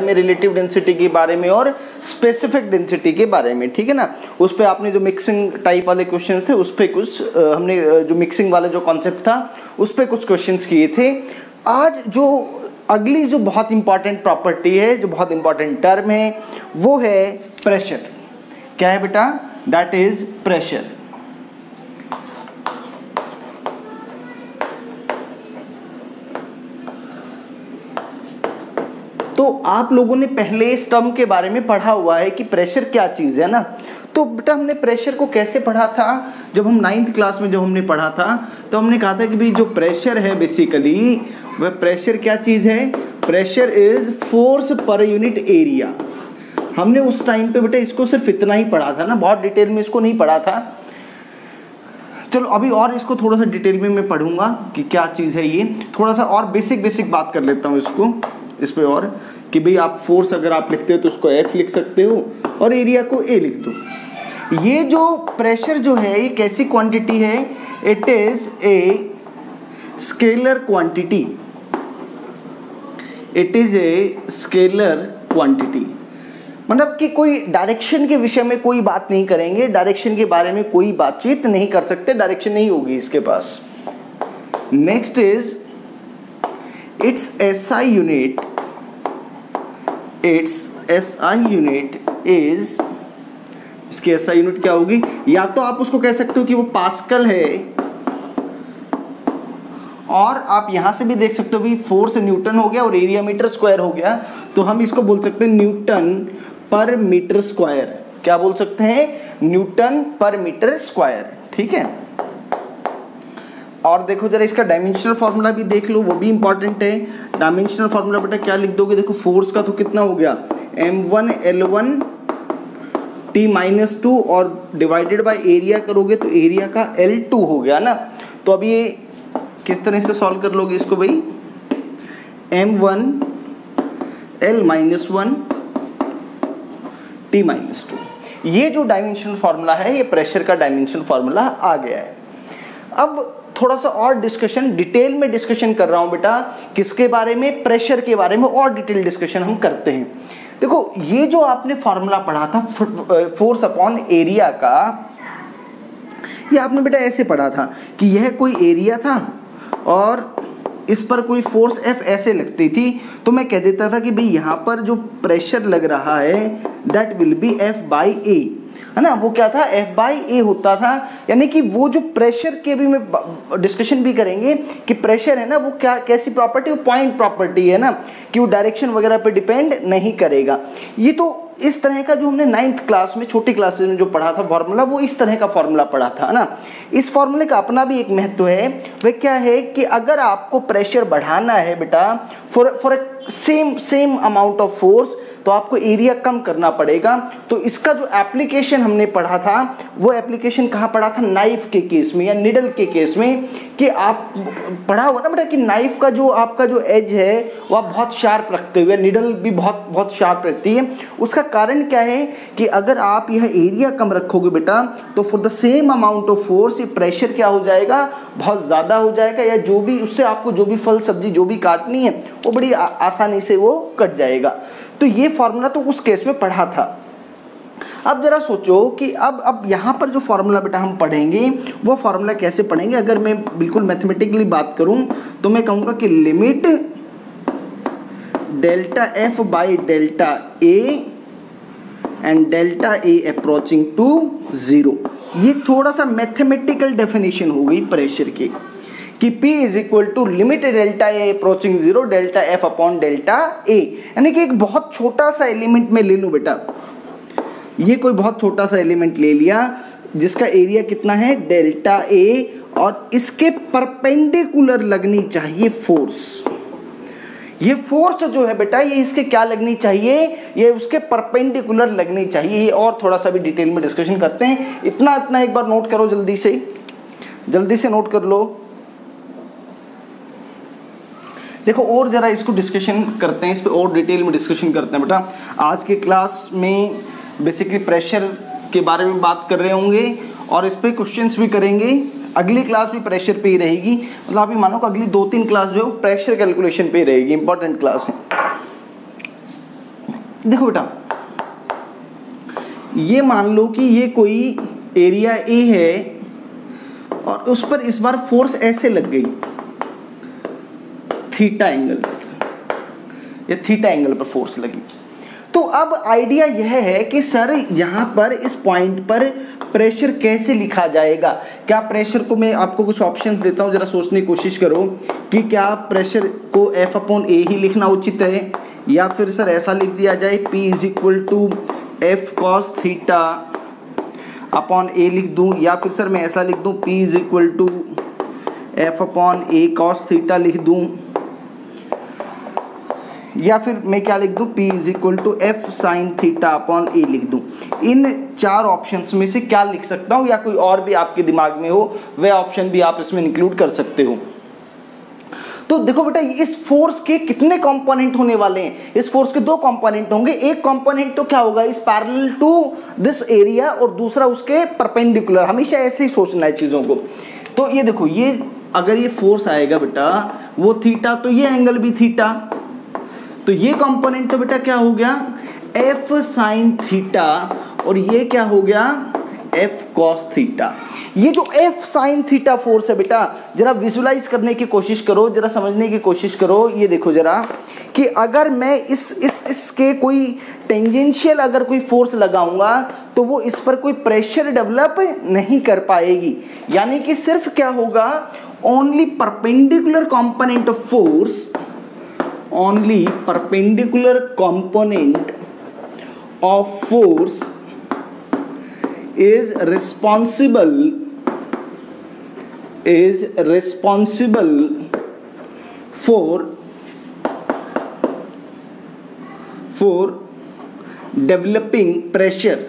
में, relative density के बारे में और स्पेसिफिक डेंसिटी के बारे में, ठीक है ना। उस पर आपने जो मिक्सिंग टाइप वाले क्वेश्चन थे उस पर कुछ हमने जो मिक्सिंग वाला जो कॉन्सेप्ट था उस पर कुछ क्वेश्चंस किए थे। आज जो अगली जो बहुत इंपॉर्टेंट प्रॉपर्टी है, जो बहुत इंपॉर्टेंट टर्म है, वो है प्रेशर। क्या है बेटा? That is pressure. तो आप लोगों ने पहले इस टर्म के बारे में पढ़ा हुआ है कि प्रेशर क्या चीज़ है ना। तो बेटा हमने प्रेशर को कैसे पढ़ा था? जब हम 9th क्लास में जब हमने पढ़ा था तो हमने कहा था कि भाई जो प्रेशर है बेसिकली वह प्रेशर क्या चीज़ है? Pressure is force per unit area. हमने उस टाइम पे बेटा इसको सिर्फ इतना ही पढ़ा था ना, बहुत डिटेल में इसको नहीं पढ़ा था। चलो अभी और इसको थोड़ा सा डिटेल में मैं पढ़ूंगा कि क्या चीज़ है ये। थोड़ा सा और बेसिक बात कर लेता हूँ इसको इस पे और कि भाई आप फोर्स अगर आप लिखते हो तो उसको F लिख सकते हो और एरिया को A लिख दो। ये जो प्रेशर जो है ये कैसी क्वांटिटी है? It is a scalar quantity. It is a scalar quantity, मतलब कि कोई डायरेक्शन के विषय में कोई बात नहीं करेंगे, डायरेक्शन के बारे में कोई बातचीत नहीं कर सकते, डायरेक्शन नहीं होगी इसके पास। Next is its SI unit, its SI unit is, इसकी SI यूनिट क्या होगी? या तो आप उसको कह सकते हो कि वो पास्कल है, और आप यहां से भी देख सकते हो भी फोर्स न्यूटन हो गया और एरिया मीटर स्क्वायर हो गया, तो हम इसको बोल सकते हैं न्यूटन पर मीटर स्क्वायर। क्या बोल सकते हैं? न्यूटन पर मीटर स्क्वायर, ठीक है। और देखो जरा इसका डायमेंशनल फार्मूला भी देख लो, वो भी इंपॉर्टेंट है। डायमेंशनल फार्मूला बेटा क्या लिख दोगे? देखो फोर्स का तो कितना हो गया? m1 L1 T-2 और डिवाइडेड बाय एरिया करोगे तो एरिया का L2 हो गया ना। तो अब ये किस तरह से सॉल्व कर लोगे इसको भाई? m1 L-1 T-2, ये जो डायमेंशनल फार्मूला है ये प्रेशर का डायमेंशनल फार्मूला आ गया है। अब थोड़ा सा और डिस्कशन, डिटेल में डिस्कशन कर रहा हूं बेटा, किसके बारे में? प्रेशर के बारे में और डिटेल डिस्कशन हम करते हैं। देखो ये जो आपने फार्मूला पढ़ा था फोर्स अपॉन एरिया का, ये आपने बेटा ऐसे पढ़ा था कि यह कोई एरिया था और इस पर कोई फोर्स F ऐसे लगती थी, तो मैं कह देता था कि भाई यहाँ पर जो प्रेशर लग रहा है दैट विल बी F/A, है ना। वो क्या था? F/A होता था। यानी कि वो जो प्रेशर के भी में डिस्कशन भी करेंगे कि प्रेशर है ना वो क्या कैसी प्रॉपर्टी? वो पॉइंट प्रॉपर्टी है ना, कि वो डायरेक्शन वगैरह पे डिपेंड नहीं करेगा। ये तो इस तरह का जो हमने 9th क्लास में, छोटी क्लासेस में जो पढ़ा था फार्मूला, वो इस तरह का फार्मूला पढ़ा था ना। इस फार्मूले का अपना भी एक महत्व है, वह क्या है कि अगर आपको प्रेशर बढ़ाना है बेटा for same amount of force, तो आपको एरिया कम करना पड़ेगा। तो इसका जो एप्लीकेशन हमने पढ़ा था वो एप्लीकेशन कहाँ पढ़ा था? नाइफ के केस में या निडल के केस में, कि आप पढ़ा हुआ ना बेटा कि नाइफ का जो आपका जो एज है वह बहुत शार्प रखते हुए, निडल भी बहुत शार्प रहती है। उसका कारण क्या है कि अगर आप यह एरिया कम रखोगे बेटा तो for the same amount of force ये प्रेशर क्या हो जाएगा? बहुत ज़्यादा हो जाएगा, या जो भी उससे आपको जो भी फल सब्जी जो भी काटनी है वो बड़ी आसानी से वो कट जाएगा। तो ये फार्मूला तो उस केस में पढ़ा था। अब जरा सोचो कि अब यहाँ पर जो फार्मूला बेटा हम पढ़ेंगे वो फार्मूला कैसे पढ़ेंगे? अगर मैं बिल्कुल मैथमेटिकली बात करूँ तो मैं कहूँगा कि limit delta F by delta A and delta A approaching to 0। ये थोड़ा सा मैथमेटिकल डेफिनेशन हो गई प्रेशर की, कि P is equal to limit delta A approaching 0 delta F upon delta A। यानी कि एक बहुत छोटा सा एलिमेंट में ले लूँ बेटा, ये कोई बहुत छोटा सा एलिमेंट ले लिया जिसका एरिया कितना है? डेल्टा A, और इसके परपेंडिकुलर लगनी चाहिए फोर्स। ये फोर्स जो है बेटा ये इसके क्या लगनी चाहिए? ये उसके परपेंडिकुलर लगनी चाहिए। ये और थोड़ा सा भी डिटेल में डिस्कशन करते हैं। इतना एक बार नोट करो, जल्दी से नोट कर लो। देखो और जरा इसको डिस्कशन करते हैं, इस पर और डिटेल में डिस्कशन करते हैं बेटा। आज के क्लास में बेसिकली प्रेशर के बारे में बात कर रहे होंगे और इस पे क्वेश्चंस भी करेंगे। अगली क्लास भी प्रेशर पे ही रहेगी, मतलब आप ये मानो कि अगली 2-3 क्लास जो है प्रेशर कैलकुलेशन पे ही रहेगी, इंपॉर्टेंट क्लास है। देखो बेटा, ये मान लो कि ये कोई एरिया ए है और उस पर इस बार फोर्स ऐसे लग गई थीटा एंगल पर, ये थीटा एंगल पर फोर्स लगी। तो अब आइडिया यह है कि सर यहाँ पर इस पॉइंट पर प्रेशर कैसे लिखा जाएगा। क्या प्रेशर को मैं आपको कुछ ऑप्शन देता हूँ, जरा सोचने की कोशिश करो कि क्या प्रेशर को F/A ही लिखना उचित है, या फिर सर ऐसा लिख दिया जाए P = F cos theta upon A लिख दूँ, या फिर सर मैं ऐसा लिख दूँ P = F/A cos थीटा लिख दूँ, या फिर मैं क्या लिख दूं P = F sin theta upon A लिख दूं। इन चार ऑप्शंस में से क्या लिख सकता हूं, या कोई और भी आपके दिमाग में हो वह ऑप्शन भी आप इसमें इंक्लूड कर सकते हो। तो देखो बेटा, इस फोर्स के कितने कंपोनेंट होने वाले हैं, इस फोर्स के दो कंपोनेंट होंगे। एक कंपोनेंट तो क्या होगा, इस पैरेलल टू दिस एरिया, और दूसरा उसके परपेंडिकुलर। हमेशा ऐसे ही सोचना है चीजों को। तो ये देखो, ये अगर ये फोर्स आएगा बेटा वो थीटा, तो ये एंगल भी थीटा, तो ये कंपोनेंट तो बेटा क्या हो गया F sin थीटा, और ये क्या हो गया F cos थीटा। ये जो F sin थीटा फोर्स है बेटा, जरा विजुलाइज करने की कोशिश करो, जरा समझने की कोशिश करो। ये देखो जरा कि अगर मैं इसके कोई टेंजेंशियल अगर कोई फोर्स लगाऊंगा तो वो इस पर कोई प्रेशर डेवलप नहीं कर पाएगी। यानी कि सिर्फ क्या होगा, only perpendicular component of force, only perpendicular component of force is responsible for developing pressure।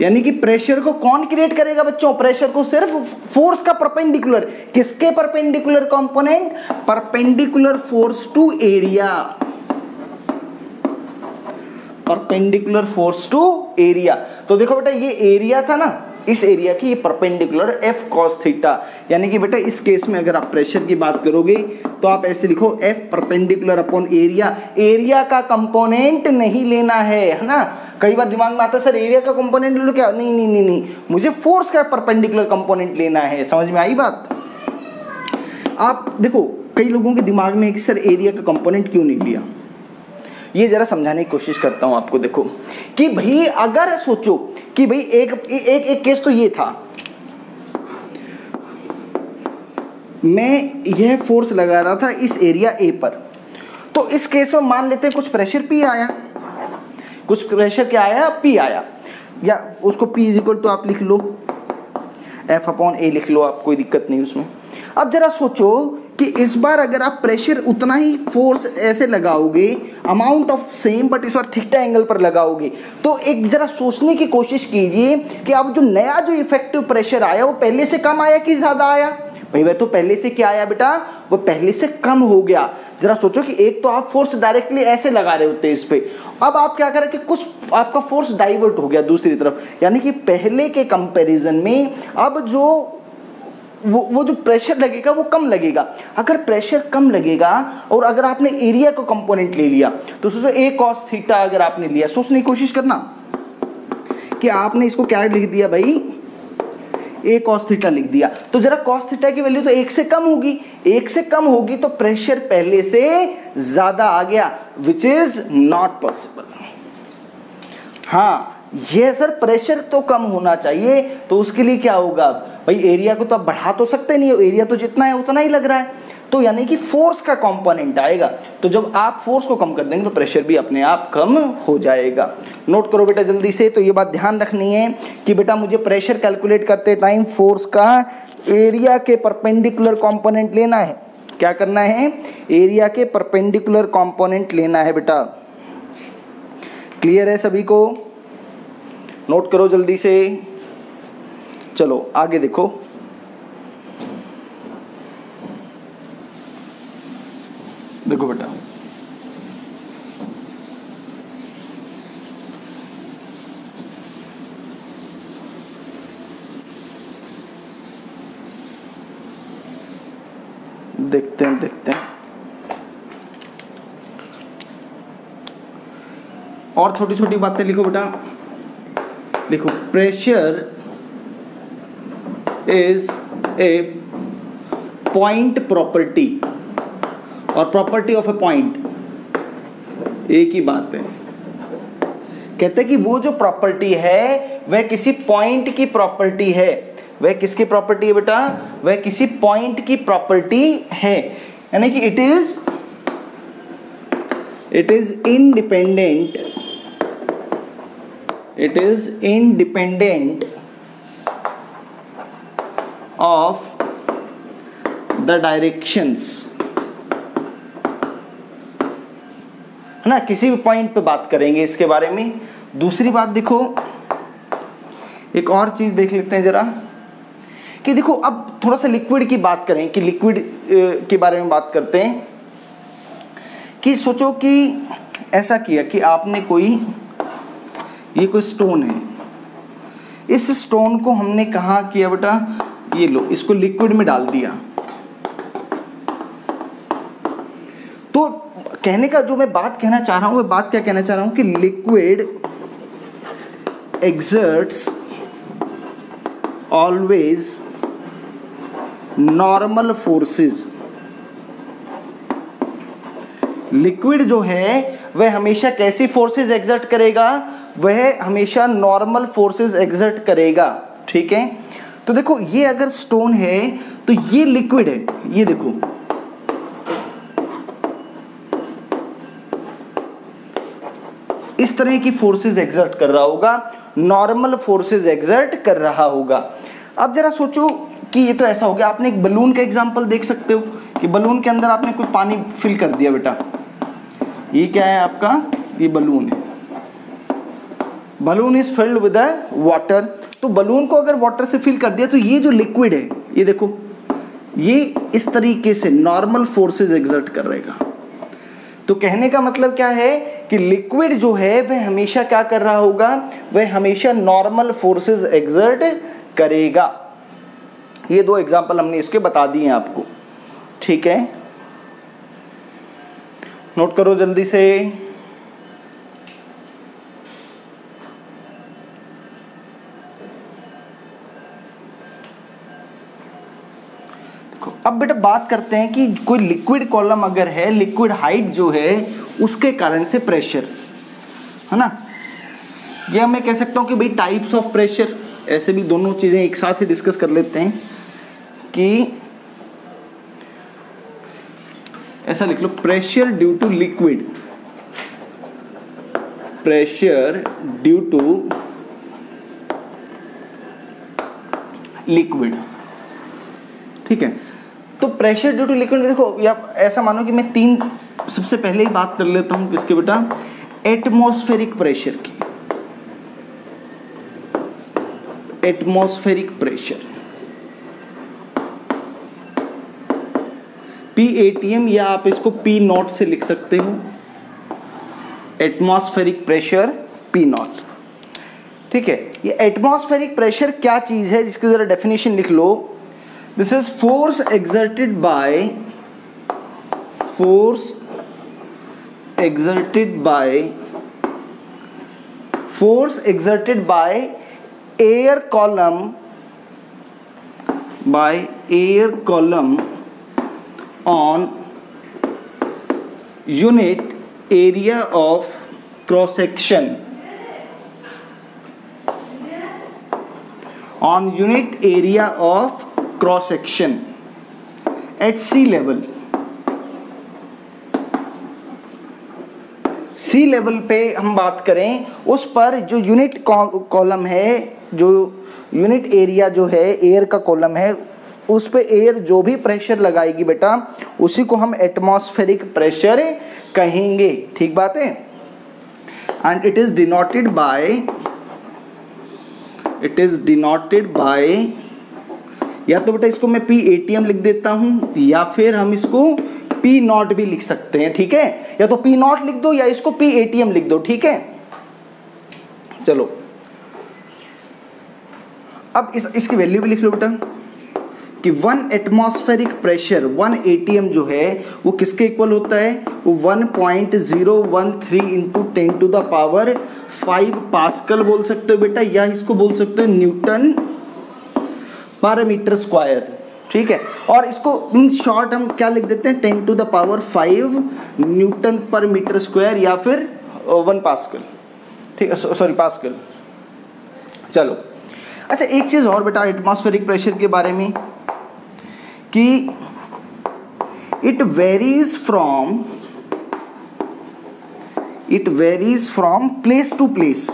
यानी कि प्रेशर को कौन क्रिएट करेगा बच्चों, प्रेशर को सिर्फ फोर्स का परपेंडिकुलर, किसके perpendicular component, perpendicular force to area, perpendicular force to area. तो देखो बेटा, ये एरिया था ना, इस एरिया की ये परपेंडिकुलर F cos थीटा। यानी कि बेटा इस केस में अगर आप प्रेशर की बात करोगे तो आप ऐसे लिखो F perpendicular upon area. Area का कंपोनेंट नहीं लेना है ना। कई बार दिमाग में आता है सर एरिया का कंपोनेंट ले लो क्या, नहीं, मुझे फोर्स का परपेंडिकुलर कंपोनेंट लेना है। समझ में आई बात। आप देखो, कई लोगों के दिमाग में है कि सर एरिया का कंपोनेंट क्यों नहीं लिया, ये जरा समझाने की कोशिश करता हूं आपको। देखो कि भाई अगर सोचो कि भाई एक केस तो ये था, मैं यह फोर्स लगा रहा था इस एरिया ए पर, तो इस केस में मान लेते हैं कुछ प्रेशर P आया, कुछ प्रेशर क्या आया P आया, या उसको P = आप लिख लो F/A लिख लो आप, कोई दिक्कत नहीं उसमें। अब जरा सोचो कि इस बार अगर आप प्रेशर उतना ही फोर्स ऐसे लगाओगे, अमाउंट ऑफ सेम, बट इस बार थीटा एंगल पर लगाओगे, तो एक जरा सोचने की कोशिश कीजिए कि अब जो नया जो इफेक्टिव प्रेशर आया वो पहले से कम आया कि ज्यादा आया। भाई वह तो पहले से क्या आया बेटा, वो पहले से कम हो गया। जरा सोचो कि एक तो आप फोर्स डायरेक्टली ऐसे लगा रहे होते इस पे, अब आप क्या करें कि कुछ आपका फोर्स डाइवर्ट हो गया दूसरी तरफ, यानी कि पहले के कंपैरिजन में अब जो वो जो प्रेशर लगेगा वो कम लगेगा। अगर प्रेशर कम लगेगा और अगर आपने एरिया को कंपोनेंट ले लिया तो सोचो A cos थीटा अगर आपने लिया, सोचने की कोशिश करना कि आपने इसको क्या लिख दिया भाई, A cos थीटा लिख दिया, तो जरा cos थीटा की वैल्यू तो 1 से कम होगी, 1 से कम होगी तो प्रेशर पहले से ज्यादा आ गया, विच इज नॉट पॉसिबल। हाँ ये सर प्रेशर तो कम होना चाहिए, तो उसके लिए क्या होगा भाई, एरिया को तो आप बढ़ा तो सकते नहीं हो, एरिया तो जितना है उतना ही लग रहा है, तो यानी कि फोर्स का कंपोनेंट आएगा। तो जब आप फोर्स को कम कर देंगे तो प्रेशर भी अपने आप कम हो जाएगा। नोट करो बेटा जल्दी से। तो ये बात ध्यान रखनी है कि बेटा मुझे प्रेशर कैलकुलेट करते टाइम फोर्स का एरिया के परपेंडिकुलर कंपोनेंट लेना है। क्या करना है, एरिया के परपेंडिकुलर कंपोनेंट लेना है बेटा। क्लियर है सभी को? नोट करो जल्दी से। चलो आगे देखो। देखो बेटा देखते हैं और छोटी छोटी बातें लिखो बेटा, लिखो pressure is a point property, और प्रॉपर्टी ऑफ ए पॉइंट एक ही बात है। कहते हैं कि वो जो प्रॉपर्टी है वह किसी पॉइंट की प्रॉपर्टी है। वह किसकी प्रॉपर्टी है बेटा? वह किसी पॉइंट की प्रॉपर्टी है, यानी कि it is independent, it is independent of the directions, है ना। किसी भी पॉइंट पे बात करेंगे इसके बारे में। दूसरी बात देखो, एक और चीज देख लेते हैं जरा, कि देखो अब थोड़ा सा लिक्विड की बात करें, कि लिक्विड के बारे में बात करते हैं। कि सोचो कि ऐसा किया कि आपने ये कोई स्टोन है, इस स्टोन को हमने कहाँ किया बेटा, ये लो इसको लिक्विड में डाल दिया। तो कहने का जो मैं बात कहना चाह रहा हूँ, वह बात क्या कहना चाह रहा हूँ कि liquid exerts always normal forces। Liquid जो है वह हमेशा कैसी फोर्सेस एग्जर्ट करेगा? वह हमेशा नॉर्मल फोर्सेस एग्जर्ट करेगा, ठीक है। तो देखो ये अगर स्टोन है तो ये लिक्विड है, ये देखो इस तरह की फोर्सेस एग्जर्ट कर रहा होगा, नॉर्मल फोर्सेस एग्जर्ट कर रहा होगा। अब जरा सोचो कि ये तो ऐसा हो गया, आपने एक बलून का एग्जांपल देख सकते हो कि बलून के अंदर आपने कोई पानी फिल कर दिया बेटा। ये क्या है आपका? ये बलून है, balloon is filled with water. तो बलून को अगर वाटर से फिल कर दिया तो ये जो लिक्विड है, ये देखो ये इस तरीके से नॉर्मल फोर्सेस एग्जर्ट कर रहेगा। तो कहने का मतलब क्या है कि लिक्विड जो है वह हमेशा क्या कर रहा होगा? वह हमेशा नॉर्मल फोर्सेस एग्जर्ट करेगा। ये दो एग्जांपल हमने इसके बता दिए हैं आपको, ठीक है। नोट करो जल्दी से। अब बेटा बात करते हैं कि कोई लिक्विड कॉलम अगर है, लिक्विड हाइट जो है उसके कारण से प्रेशर, है ना। यह मैं कह सकता हूं कि भाई टाइप्स ऑफ प्रेशर, ऐसे भी दोनों चीजें एक साथ ही डिस्कस कर लेते हैं कि ऐसा लिख लो, pressure due to liquid, pressure due to liquid, ठीक है। तो प्रेशर ड्यू टू लिक्विड में देखो, या ऐसा मानो कि मैं तीन सबसे पहले ही बात कर लेता हूं किसके बेटा? एटमॉस्फेरिक प्रेशर की। एटमॉस्फेरिक प्रेशर PATM, या आप इसको P0 से लिख सकते हो। एटमॉस्फेरिक प्रेशर P0, ठीक है। ये एटमॉस्फेरिक प्रेशर क्या चीज है, जिसकी जरा डेफिनेशन लिख लो। This is force exerted by air column on unit area of cross section, on unit area of cross section at sea level. Sea level पे हम बात करें, उस पर जो यूनिट कॉलम है, जो यूनिट एरिया जो है एयर का कॉलम है, उस पे एयर जो भी प्रेशर लगाएगी बेटा, उसी को हम एटमॉस्फेरिक प्रेशर कहेंगे, ठीक बात है। And it is denoted by या तो बेटा इसको मैं PATM लिख देता हूं, या फिर हम इसको P0 भी लिख सकते हैं, ठीक है। या तो P0 लिख दो या इसको PATM लिख दो, ठीक है। चलो अब इसकी वैल्यू भी लिख लो बेटा। कि 1 एटमॉस्फेरिक प्रेशर 1 atm जो है वो किसके इक्वल होता है, वो 1.013 इंटू 10⁵ पास्कल बोल सकते हो बेटा, या इसको बोल सकते हो न्यूटन पर मीटर स्क्वायर, ठीक है। और इसको इन शॉर्ट हम क्या लिख देते हैं, 10⁵ न्यूटन पर मीटर स्क्वायर या फिर 1 पास्कल, ठीक है, सॉरी पास्कल। चलो अच्छा, एक चीज़ और बेटा एटमॉस्फेरिक प्रेशर के बारे में कि it varies from place to place,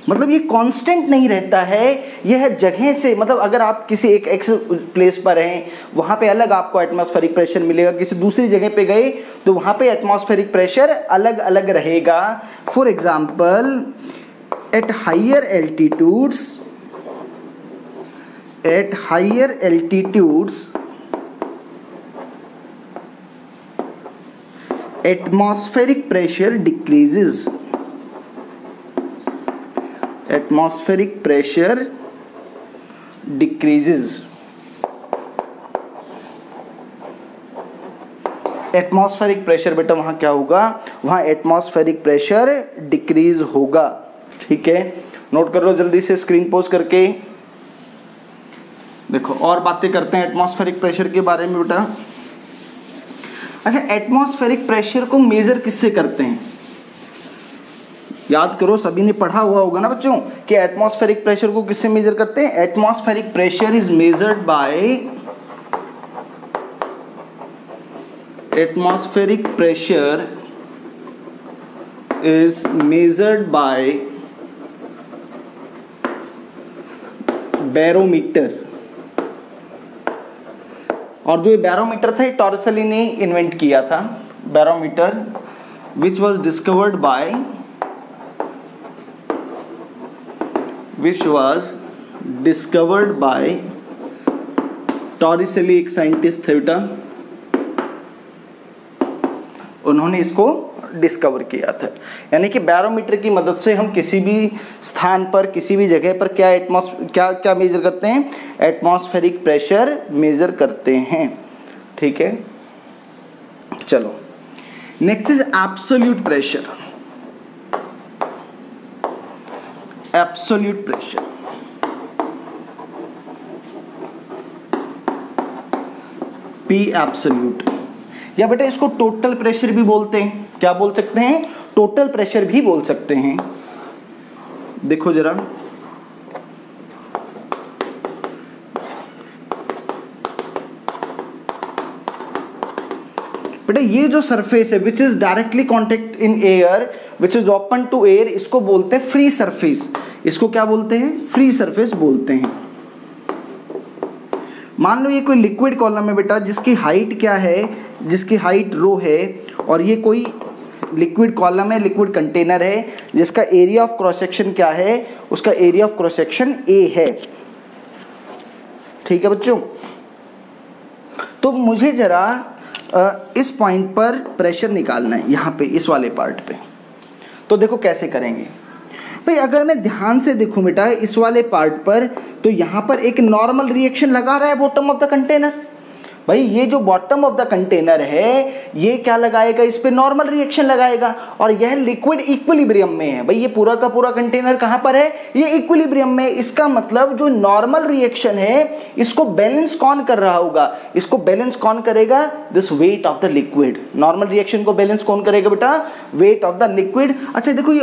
मतलब ये कांस्टेंट नहीं रहता है, यह जगह से, मतलब अगर आप किसी एक एक्स प्लेस पर हैं वहाँ पे अलग आपको एटमॉस्फेरिक प्रेशर मिलेगा, किसी दूसरी जगह पे गए तो वहाँ पे एटमॉस्फेरिक प्रेशर अलग अलग रहेगा। For example at higher altitudes atmospheric pressure decreases, atmospheric pressure decreases, atmospheric pressure बेटा वहां क्या होगा, वहां एटमॉस्फेरिक प्रेशर डिक्रीज होगा, ठीक है। नोट कर लो जल्दी से स्क्रीन पोज करके। देखो और बातें करते हैं एटमॉस्फेरिक प्रेशर के बारे में बेटा। अच्छा, एटमॉस्फेरिक प्रेशर को मेजर किससे करते हैं, याद करो, सभी ने पढ़ा हुआ होगा ना बच्चों कि एटमॉस्फेरिक प्रेशर को किससे मेजर करते हैं। Atmospheric pressure is measured by, atmospheric pressure is measured by barometer, और जो ये बैरोमीटर था ये टॉर्सली ने इन्वेंट किया था, barometer which was discovered by Torricelli, एक साइंटिस्ट थे बेटा, उन्होंने इसको डिस्कवर किया था। यानी कि बैरोमीटर की मदद से हम किसी भी स्थान पर, किसी भी जगह पर क्या मेजर करते हैं, एटमॉस्फेरिक प्रेशर मेजर करते हैं, ठीक है। चलो next is absolute pressure. Absolute pressure, P absolute, या बेटा इसको टोटल प्रेशर भी बोलते हैं, क्या बोल सकते हैं, टोटल प्रेशर भी बोल सकते हैं। देखो जरा, बेटा ये जो सरफेस है which is directly contact in air which is open to air, इसको बोलते हैं फ्री सरफेस, इसको क्या बोलते हैं, फ्री सरफेस बोलते हैं। मान लो ये कोई लिक्विड कॉलम है बेटा, जिसकी हाइट क्या है, जिसकी हाइट रो है, और ये कोई लिक्विड कॉलम है, लिक्विड कंटेनर है, जिसका एरिया ऑफ क्रॉस सेक्शन क्या है, उसका area of cross section A है, ठीक है बच्चों। तो मुझे जरा इस पॉइंट पर प्रेशर निकालना है, यहाँ पे इस वाले पार्ट पे। तो देखो कैसे करेंगे भाई, अगर मैं ध्यान से देखूं बेटा इस वाले पार्ट पर, तो यहाँ पर एक नॉर्मल रिएक्शन लगा रहा है बॉटम ऑफ द कंटेनर। भाई ये जो बॉटम ऑफ द कंटेनर है ये क्या लगाएगा, इस पे नॉर्मल रिएक्शन लगाएगा, और यह लिक्विड इक्विलिब्रियम में है। भाई ये पूरा का पूरा कंटेनर कहाँ पर है, ये इक्विलिब्रियम में। इसका मतलब जो नॉर्मल रिएक्शन है इसको बैलेंस कौन कर रहा होगा, इसको बैलेंस कौन करेगा, this wait of the liquid. Normal reaction को बैलेंस कौन करेगा बेटा, वेट ऑफ द लिक्विड। अच्छा देखो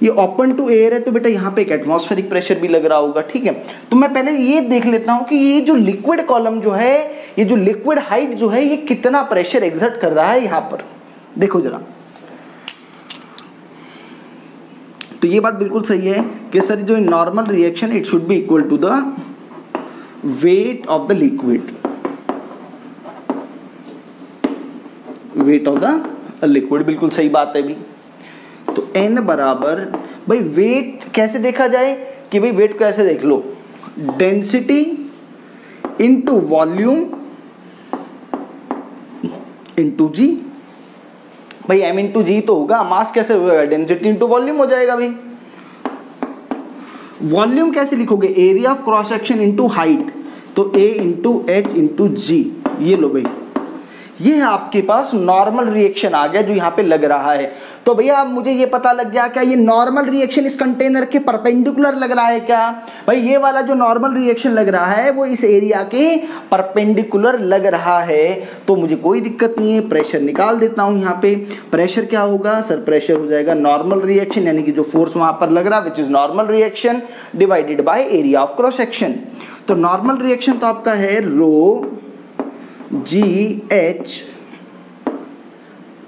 ये ओपन टू एयर है, तो बेटा यहाँ पे एक एटमॉस्फेरिक प्रेशर भी लग रहा होगा, ठीक है। तो मैं पहले ये देख लेता हूँ कि ये जो लिक्विड कॉलम जो है, ये जो लिक्विड हाइट जो है, ये कितना प्रेशर एग्जर्ट कर रहा है यहाँ पर। देखो जरा, तो ये बात बिल्कुल सही है कि सर जो normal reaction it should be equal to the weight of the liquid, weight of the liquid, बिल्कुल सही बात है भी। तो n बराबर, भाई वेट कैसे देखा जाए कि भाई वेट कैसे देख लो, डेंसिटी इंटू वॉल्यूम इंटू जी। भाई m इंटू जी तो होगा, मास कैसे होगा, डेंसिटी इंटू वॉल्यूम हो जाएगा भाई। वॉल्यूम कैसे लिखोगे, area of cross section into height, तो A इंटू एच इंटू जी। ये लो भाई, ये है आपके पास नॉर्मल रिएक्शन आ गया जो यहाँ पे लग रहा है। तो भैया अब मुझे ये पता लग गया क्या ये नॉर्मल रिएक्शन इस कंटेनर के परपेंडिकुलर लग रहा है क्या? भाई ये वाला जो नॉर्मल रिएक्शन लग रहा है वो इस एरिया के परपेंडिकुलर लग रहा है, तो मुझे कोई दिक्कत नहीं है, प्रेशर निकाल देता हूँ। यहाँ पे प्रेशर क्या होगा सर, प्रेशर हो जाएगा नॉर्मल रिएक्शन यानी कि जो फोर्स वहां पर लग रहा है which is normal reaction divided by area of cross section. तो नॉर्मल रिएक्शन तो आपका है रो जी एच,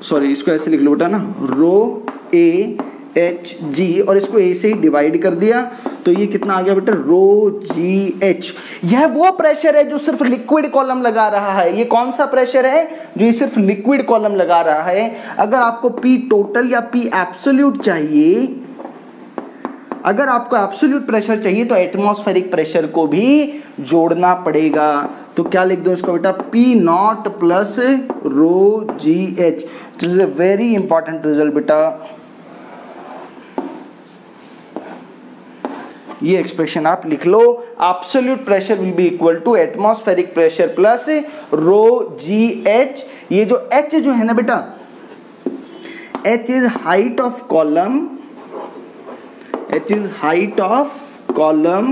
सॉरी इसको ऐसे लिख लो बेटा ना, रो ए एच जी, और इसको ए से ही डिवाइड कर दिया, तो ये कितना आ गया बेटा, रो जी एच। यह वो प्रेशर है जो सिर्फ लिक्विड कॉलम लगा रहा है। ये कौन सा प्रेशर है जो ये सिर्फ लिक्विड कॉलम लगा रहा है। अगर आपको पी टोटल या पी एब्सोल्यूट चाहिए, अगर आपको एब्सोल्यूट प्रेशर चाहिए तो एटमॉस्फेरिक प्रेशर को भी जोड़ना पड़ेगा। तो क्या लिख दो इसको बेटा, P nought plus rho g h. This is a very important result बेटा। ये एक्सप्रेशन आप लिख लो, absolute pressure will be equal to atmospheric pressure plus rho g h. ये जो एच जो है ना बेटा, h is height of column, H is height of column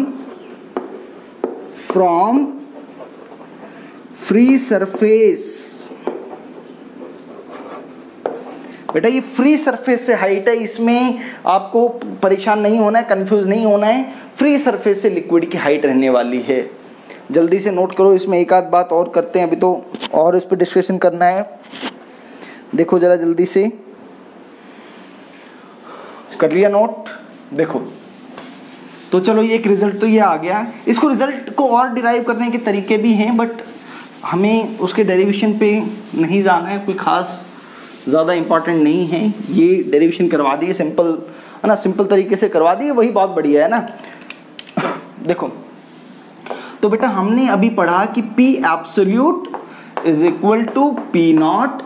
from free surface। बेटा ये फ्री सरफेस से हाइट है, इसमें आपको परेशान नहीं होना है, कंफ्यूज नहीं होना है। फ्री सरफेस से लिक्विड की हाइट रहने वाली है। जल्दी से नोट करो, इसमें एक आध बात और करते हैं, अभी तो और इस पर डिस्कशन करना है। देखो जरा जल्दी से, कर लिया नोट? देखो तो चलो ये एक रिजल्ट तो ये आ गया। इसको रिजल्ट को और डिराइव करने के तरीके भी हैं, बट हमें उसके डेरिवेशन पे नहीं जाना है, कोई खास ज़्यादा इम्पॉर्टेंट नहीं है। ये डेरिवेशन करवा दिए सिंपल है ना, सिंपल तरीके से करवा दिए, वही बहुत बढ़िया है ना। देखो तो बेटा हमने अभी पढ़ा कि P absolute is equal to P naught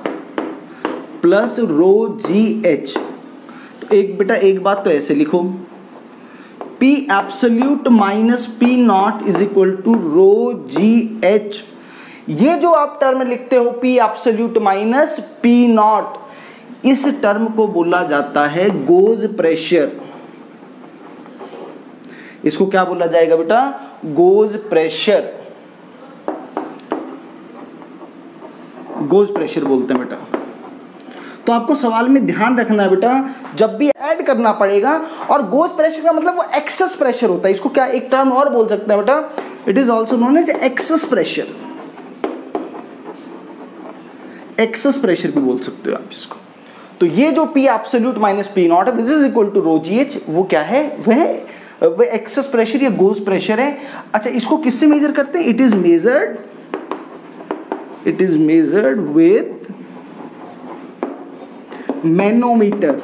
plus rho g h. तो एक बेटा एक बात तो ऐसे लिखो, P absolute minus P naught is equal to rho g h. ये जो आप टर्म लिखते हो P absolute minus P naught, इस टर्म को बोला जाता है गोज प्रेशर। इसको क्या बोला जाएगा बेटा, गोज प्रेशर। गोज प्रेशर बोलते हैं बेटा। तो आपको सवाल में ध्यान रखना है बेटा, जब भी ऐड करना पड़ेगा, और गोज प्रेशर का मतलब वो एक्सेस प्रेशर होता है। इसको क्या एक टर्म और बोल सकते हैं बेटा, it is also known as excess pressure. Excess pressure भी बोल सकते हो आप इसको। तो ये जो P absolute minus P nought है, this is equal to rho g h, वो क्या है, वह एक्सेस प्रेशर या गोज प्रेशर है। अच्छा इसको किससे मेजर करते हैं, it is measured with manometer.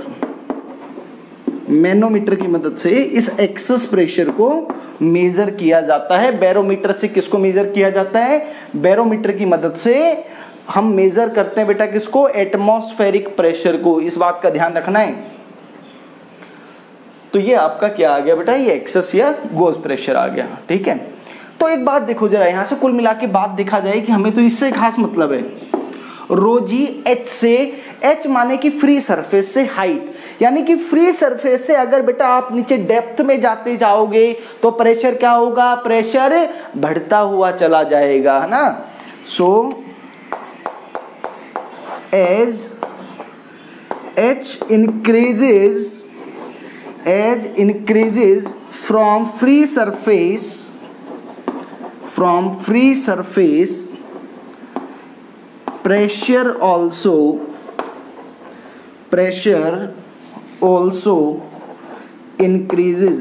Manometer की मदद से इस एक्सेस प्रेशर को मेजर किया जाता है। बैरोमीटर से किसको मेजर किया जाता है, बैरोमीटर की मदद से हम मेजर करते हैं बेटा किसको, एटमॉस्फेरिक प्रेशर को। इस बात का ध्यान रखना है। तो ये आपका क्या आ गया बेटा, ये एक्सेस या गोज प्रेशर आ गया, ठीक है। तो एक बात देखो जरा, यहां से कुल मिला के बात देखा जाए कि हमें तो इससे खास मतलब है रो जी एच से। एच माने कि फ्री सरफेस से हाइट, यानी कि फ्री सरफेस से अगर बेटा आप नीचे डेप्थ में जाते जाओगे तो प्रेशर क्या होगा, प्रेशर बढ़ता हुआ चला जाएगा, है ना। So as h increases from free surface pressure also increases,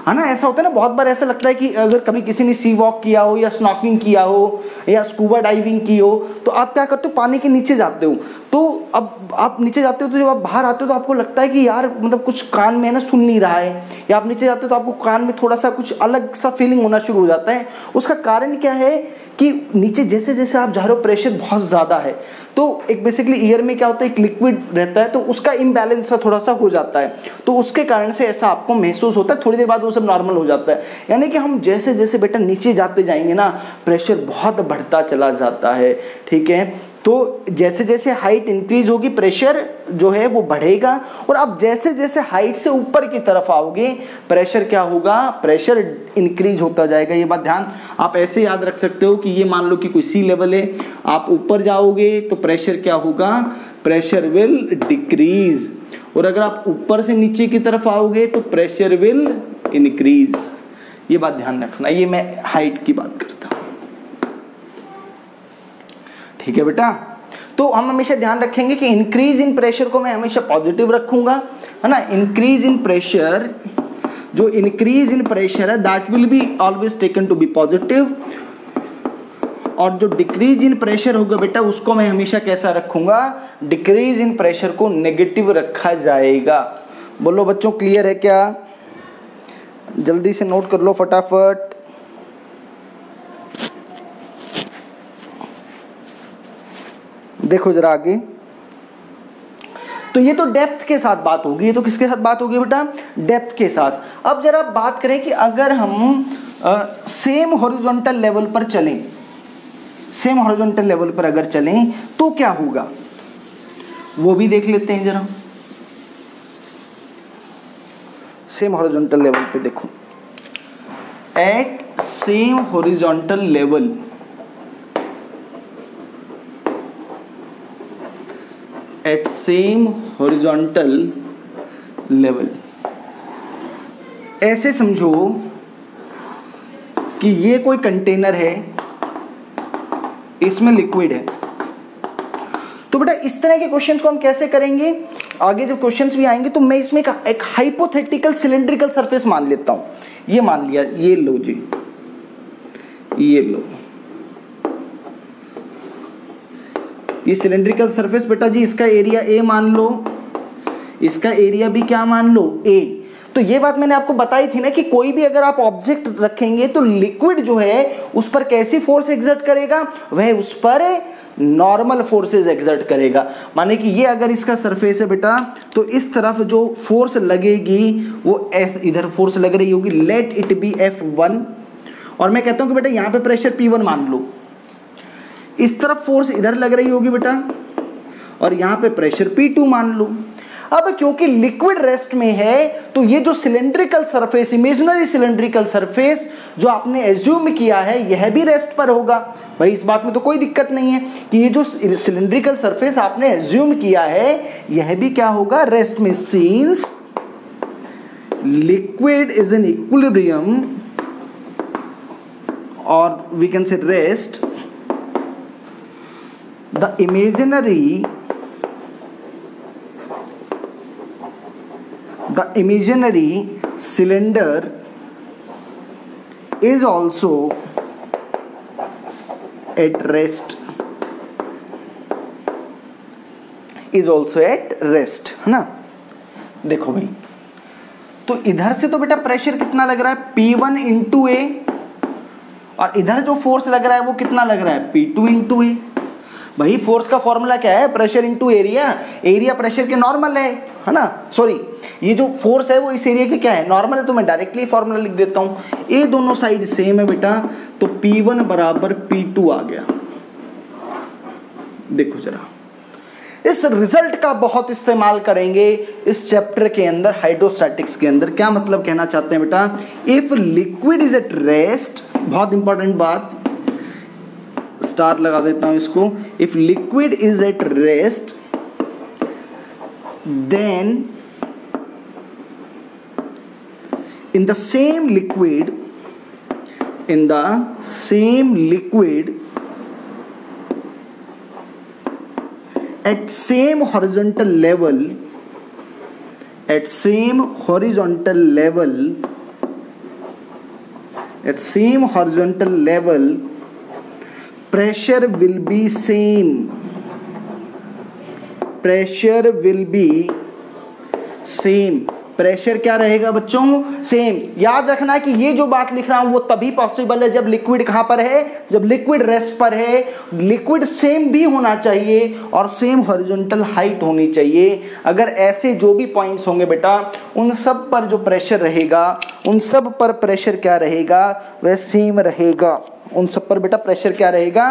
है ना। ऐसा होता है ना, बहुत बार ऐसा लगता है कि अगर कभी किसी ने सी वॉक किया हो या स्नॉर्कलिंग किया हो या स्कूबा डाइविंग की हो, तो आप क्या करते हो, पानी के नीचे जाते हो तो अब आप नीचे जाते हो तो जब आप बाहर आते हो तो आपको लगता है कि यार मतलब कुछ कान में ना सुन नहीं रहा है, या आप नीचे जाते हो तो आपको कान में थोड़ा सा कुछ अलग सा फीलिंग होना शुरू हो जाता है। उसका कारण क्या है कि नीचे जैसे जैसे आप जा रहे हो प्रेशर बहुत ज़्यादा है, तो एक बेसिकली ईयर में क्या होता है, एक लिक्विड रहता है तो उसका इम्बैलेंस सा थोड़ा सा हो जाता है, तो उसके कारण से ऐसा आपको महसूस होता है। थोड़ी देर बाद वो सब नॉर्मल हो जाता है। यानी कि हम जैसे जैसे बेटा नीचे जाते जाएंगे ना, प्रेशर बहुत बढ़ता चला जाता है, ठीक है। तो जैसे जैसे हाइट इंक्रीज होगी प्रेशर जो है वो बढ़ेगा, और आप जैसे जैसे हाइट से ऊपर की तरफ आओगे प्रेशर क्या होगा, प्रेशर इंक्रीज होता जाएगा। ये बात ध्यान आप ऐसे याद रख सकते हो कि ये मान लो कि कोई सी लेवल है, आप ऊपर जाओगे तो प्रेशर क्या होगा, प्रेशर विल डिक्रीज, और अगर आप ऊपर से नीचे की तरफ आओगे तो प्रेशर विल इंक्रीज। ये बात ध्यान रखना, ये मैं हाइट की बात करता हूं, ठीक है बेटा। तो हम हमेशा ध्यान रखेंगे कि इंक्रीज इन प्रेशर को मैं हमेशा पॉजिटिव रखूंगा, है ना। इंक्रीज इन प्रेशर, जो इंक्रीज इन प्रेशर है that will be always taken to be positive, और जो डिक्रीज इन प्रेशर होगा बेटा उसको मैं हमेशा कैसा रखूंगा, डिक्रीज इन प्रेशर को नेगेटिव रखा जाएगा। बोलो बच्चों क्लियर है क्या? जल्दी से नोट कर लो फटाफट। देखो जरा आगे, तो ये तो डेप्थ के साथ बात होगी, ये तो किसके साथ बात होगी बेटा, डेप्थ के साथ। अब जरा बात करें कि अगर हम सेम हॉरिजॉन्टल लेवल पर चलें, सेम हॉरिजॉन्टल लेवल पर अगर चलें तो क्या होगा, वो भी देख लेते हैं जरा। सेम हॉरिजॉन्टल लेवल पे देखो, at same horizontal level, at same horizontal level, ऐसे समझो कि ये कोई कंटेनर है, इसमें लिक्विड है। तो बेटा इस तरह के क्वेश्चंस को हम कैसे करेंगे, आगे जब क्वेश्चंस भी आएंगे तो मैं इसमें एक हाइपोथेटिकल सिलेंड्रिकल सरफेस मान लेता हूं। ये मान लिया, ये लो जी, ये लो, ये सिलेंड्रिकल सरफेस बेटा जी, इसका एरिया ए मान लो, इसका एरिया भी क्या मान लो, ए। तो ये बात मैंने आपको बताई थी ना कि कोई भी अगर आप ऑब्जेक्ट रखेंगे तो लिक्विड जो है उस पर कैसी फोर्स एक्सर्ट करेगा, वह उस पर नॉर्मल फोर्सेस एक्सर्ट करेगा। माने कि ये अगर इसका सरफेस है बेटा, तो इस तरफ जो फोर्स लगेगी वो इधर फोर्स लग रही होगी, लेट इट बी F1, और मैं कहता हूं कि बेटा यहां पे प्रेशर P1 मान लो, इस तरफ फोर्स इधर लग रही होगी बेटा, और यहां पे प्रेशर P2 मान लो। अब क्योंकि लिक्विड रेस्ट में है तो ये जो cylindrical surface, imaginary cylindrical surface जो आपने एज्यूम किया है, यह भी रेस्ट पर होगा। भाई इस बात में तो कोई दिक्कत नहीं है कि ये जो सिलेंड्रिकल सरफेस आपने एज्यूम किया है यह भी क्या होगा, रेस्ट में। Since liquid is in equilibrium, और we can say rest, the imaginary cylinder is also at rest, है ना। देखो भाई, तो इधर से तो बेटा प्रेशर कितना लग रहा है, P1 इंटू ए, और इधर जो फोर्स लग रहा है वो कितना लग रहा है, P2 इंटू ए। भाई फोर्स का फॉर्मूला क्या है, pressure into area, area pressure के नॉर्मल है ना, सॉरी ये जो फोर्स है वो इस एरिया के क्या है, नॉर्मल है। तो मैं डायरेक्टली फॉर्मूला लिख देता हूं, ये दोनों साइड सेम है बेटा, तो P1 बराबर P2 आ गया। देखो जरा, इस रिजल्ट का बहुत इस्तेमाल करेंगे इस चैप्टर के अंदर, हाइड्रोस्टैटिक्स के अंदर। क्या मतलब कहना चाहते हैं बेटा, if liquid is at rest, बहुत इंपॉर्टेंट बात, स्टार लगा देता हूं इसको, if liquid is at rest then in the same liquid at same horizontal level pressure will be same, pressure will B same, pressure क्या रहेगा बच्चों, सेम। याद रखना कि ये जो बात लिख रहा हूं वो तभी पॉसिबल है जब लिक्विड कहां पर है, जब लिक्विड रेस्ट पर है। लिक्विड सेम भी होना चाहिए और सेम हॉरिजॉन्टल हाइट होनी चाहिए। अगर ऐसे जो भी पॉइंट्स होंगे बेटा उन सब पर जो प्रेशर रहेगा, उन सब पर प्रेशर क्या रहेगा, वह सेम रहेगा। उन सब पर बेटा प्रेशर क्या रहेगा,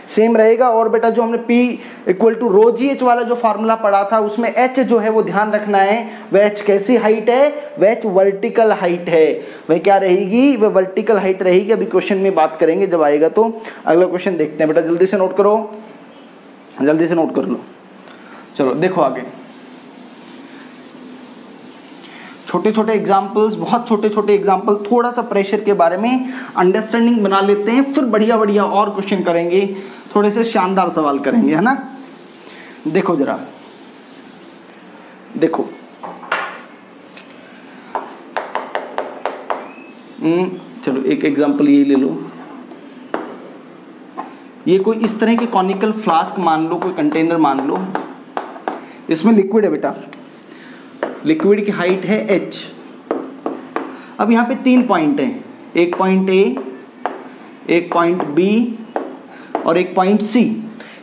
सेम रहेगा। और बेटा जो हमने P equal to rho g h वाला जो फार्मूला पढ़ा था उसमें H जो है वो ध्यान रखना है, वह H कैसी हाइट है, वह H वर्टिकल हाइट है। वह क्या रहेगी, वह वर्टिकल हाइट रहेगी। अभी क्वेश्चन में बात करेंगे जब आएगा। तो अगला क्वेश्चन देखते हैं बेटा, जल्दी से नोट करो, जल्दी से नोट कर लो। चलो देखो आगे, छोटे छोटे एग्जाम्पल्स, बहुत छोटे छोटे एग्जाम्पल, थोड़ा सा प्रेशर के बारे में अंडरस्टैंडिंग बना लेते हैं, फिर बढ़िया बढ़िया और क्वेश्चन करेंगे, थोड़े से शानदार सवाल करेंगे, है ना। देखो जरा, देखो चलो एक एग्जाम्पल ये ले लो। ये कोई इस तरह के कॉनिकल फ्लास्क मान लो, कोई कंटेनर मान लो, इसमें लिक्विड है बेटा, लिक्विड की हाइट है h। अब यहाँ पे 3 पॉइंट हैं, एक पॉइंट A, एक पॉइंट B और एक पॉइंट C।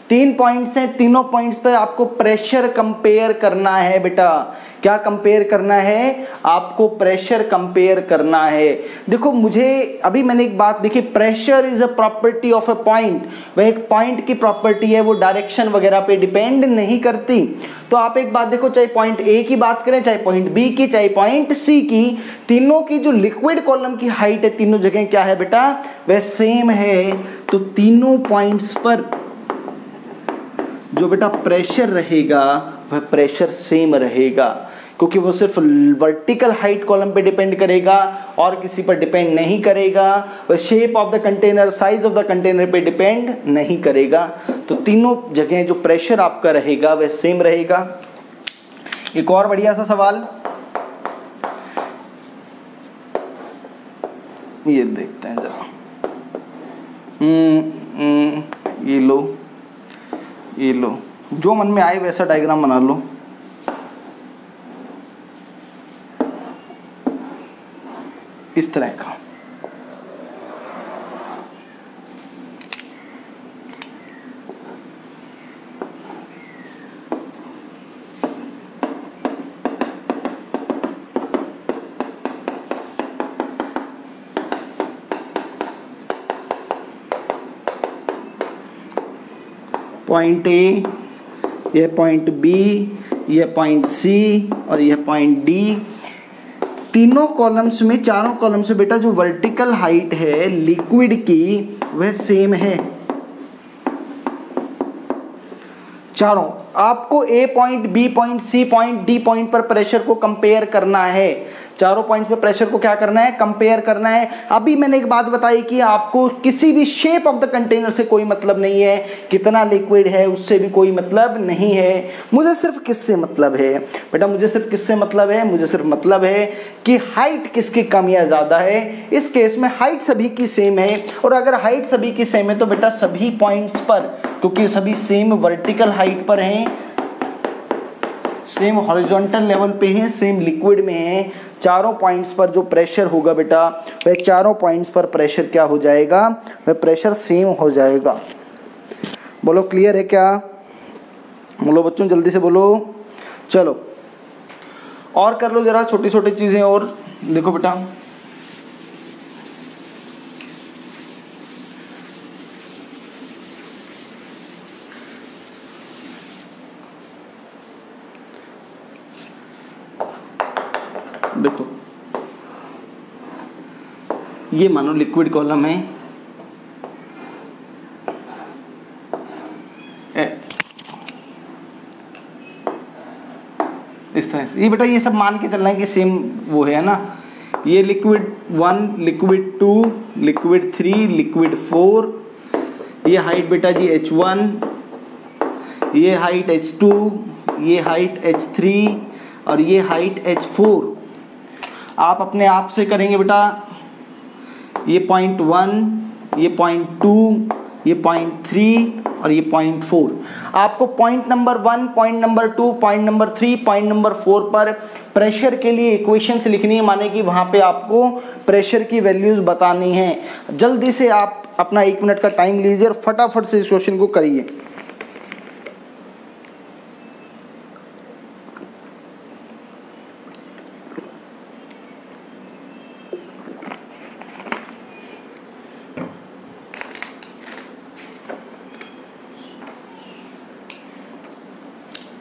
3 पॉइंट्स हैं, तीनों पॉइंट्स पे आपको प्रेशर कंपेयर करना है बेटा। क्या कंपेयर करना है, आपको प्रेशर कंपेयर करना है। देखो मुझे अभी मैंने एक बात देखी, pressure is a property of a point. वह एक पॉइंट की प्रॉपर्टी है, वो डायरेक्शन वगैरह पे डिपेंड नहीं करती। तो आप एक बात देखो, चाहे पॉइंट ए की बात करें, चाहे पॉइंट बी की, चाहे पॉइंट सी की, तीनों की जो लिक्विड कॉलम की हाइट है तीनों जगह क्या है बेटा, वह सेम है। तो तीनों पॉइंट्स पर जो बेटा प्रेशर रहेगा वह प्रेशर सेम रहेगा, क्योंकि वो सिर्फ वर्टिकल हाइट कॉलम पे डिपेंड करेगा और किसी पर डिपेंड नहीं करेगा। वह shape of the container, size of the container पे डिपेंड नहीं करेगा। तो तीनों जगह जो प्रेशर आपका रहेगा वह सेम रहेगा। एक और बढ़िया सा सवाल ये देखते हैं जरा। ये लो, ये लो, जो मन में आए वैसा डायग्राम बना लो। इस तरह का पॉइंट ए, यह पॉइंट बी, यह पॉइंट सी और यह पॉइंट डी। तीनों कॉलम्स में, चारों कॉलम्स में बेटा जो वर्टिकल हाइट है लिक्विड की वह सेम है। चारों आपको A point, B point, C point, D point पर प्रेशर को कंपेयर करना है। चारों पॉइंट पे प्रेशर को क्या करना है, कंपेयर करना है। अभी मैंने एक बात बताई कि आपको किसी भी शेप ऑफ द कंटेनर से कोई मतलब नहीं है, कितना लिक्विड है उससे भी कोई मतलब नहीं है। मुझे सिर्फ किससे मतलब है बेटा, मुझे सिर्फ किससे मतलब है, मुझे सिर्फ मतलब है कि हाइट किसकी कम या ज्यादा है। इस केस में हाइट सभी की सेम है, और अगर हाइट सभी की सेम है तो बेटा सभी पॉइंट्स पर, क्योंकि सभी सेम वर्टिकल हाइट पर हैं, सेम हॉरिजॉन्टल लेवल पे हैं, सेम लिक्विड में हैं, चारों पॉइंट्स पर जो प्रेशर होगा बेटा वह चारों पॉइंट्स पर प्रेशर क्या हो जाएगा, वह प्रेशर सेम हो जाएगा। बोलो क्लियर है क्या, बोलो बच्चों जल्दी से बोलो। चलो और कर लो जरा छोटी छोटी चीजें। और देखो बेटा देखो, ये मानो लिक्विड कॉलम है, इस तरह से। ये बेटा ये सब मान के चलना है कि सेम वो है ना। ये लिक्विड 1, लिक्विड 2, लिक्विड 3, लिक्विड 4। ये हाइट बेटा जी H1, ये हाइट H2, ये हाइट H3 और ये हाइट H4। आप अपने आप से करेंगे बेटा, ये पॉइंट 1, ये पॉइंट 2, ये पॉइंट 3 और ये 0.4। आपको point number 1, point number 2, point number 3, point number 4 पर प्रेशर के लिए इक्वेशंस लिखनी है, माने कि वहाँ पे आपको प्रेशर की वैल्यूज बतानी है। जल्दी से आप अपना 1 मिनट का टाइम लीजिए और फटाफट से इस क्वेश्चन को करिए।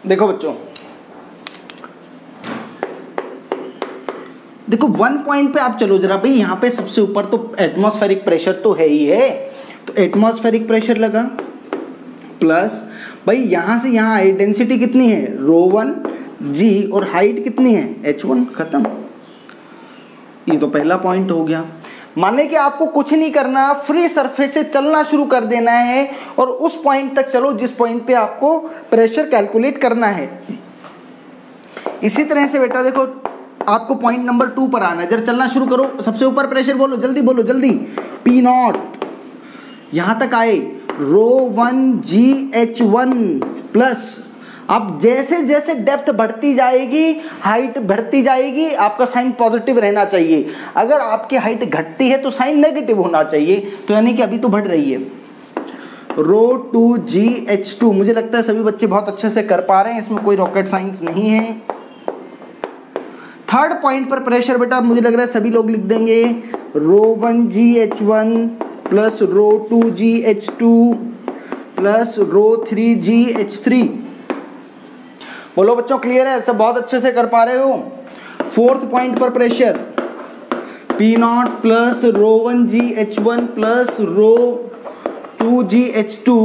देखो बच्चों, देखो 1 पॉइंट पे आप चलो जरा भाई। यहाँ पे सबसे ऊपर तो एटमॉस्फेरिक प्रेशर तो है ही है, तो एटमॉस्फेरिक प्रेशर लगा प्लस भाई यहाँ से यहाँ डेंसिटी कितनी है ρ1 g और हाइट कितनी है h1, खत्म। ये तो पहला पॉइंट हो गया। माने कि आपको कुछ नहीं करना, फ्री सरफेस से चलना शुरू कर देना है और उस पॉइंट तक चलो जिस पॉइंट पे आपको प्रेशर कैलकुलेट करना है। इसी तरह से बेटा देखो, आपको पॉइंट नंबर 2 पर आना है, जरा चलना शुरू करो। सबसे ऊपर प्रेशर बोलो, जल्दी बोलो जल्दी। P0 यहां तक आए ρ1 GH1 प्लस। अब जैसे जैसे डेप्थ बढ़ती जाएगी, हाइट बढ़ती जाएगी, आपका साइन पॉजिटिव रहना चाहिए। अगर आपकी हाइट घटती है तो साइन नेगेटिव होना चाहिए, तो यानी कि अभी तो बढ़ रही है। ρ2 GH2, मुझे लगता है सभी बच्चे बहुत अच्छे से कर पा रहे हैं, इसमें कोई रॉकेट साइंस नहीं है। थर्ड पॉइंट पर प्रेशर बेटा मुझे लग रहा है सभी लोग लिख देंगे ρ1 GH1 plus ρ2 GH2 plus ρ3 GH3। बोलो बच्चों क्लियर है, सब बहुत अच्छे से कर पा रहे हो। फोर्थ पॉइंट पर pressure P0 plus ρ1 GH1 plus ρ2 GH2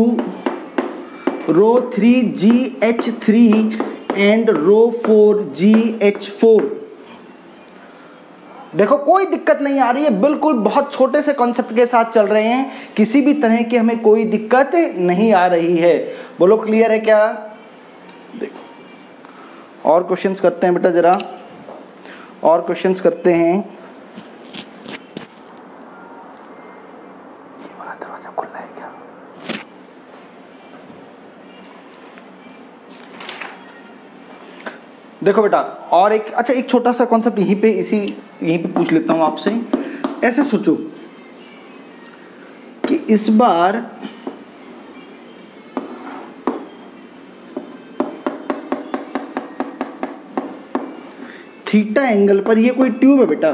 ρ3 GH3 and ρ4 GH4। देखो कोई दिक्कत नहीं आ रही है, बिल्कुल बहुत छोटे से कॉन्सेप्ट के साथ चल रहे हैं, किसी भी तरह की हमें कोई दिक्कत नहीं आ रही है। बोलो क्लियर है क्या? देखो और क्वेश्चंस करते हैं बेटा, जरा और क्वेश्चंस करते हैं। दरवाजा खुला है क्या? देखो बेटा और एक अच्छा एक छोटा सा कॉन्सेप्ट यहीं पे पूछ लेता हूं आपसे। ऐसे सोचो कि इस बार थीटा एंगल पर ये कोई ट्यूब है बेटा,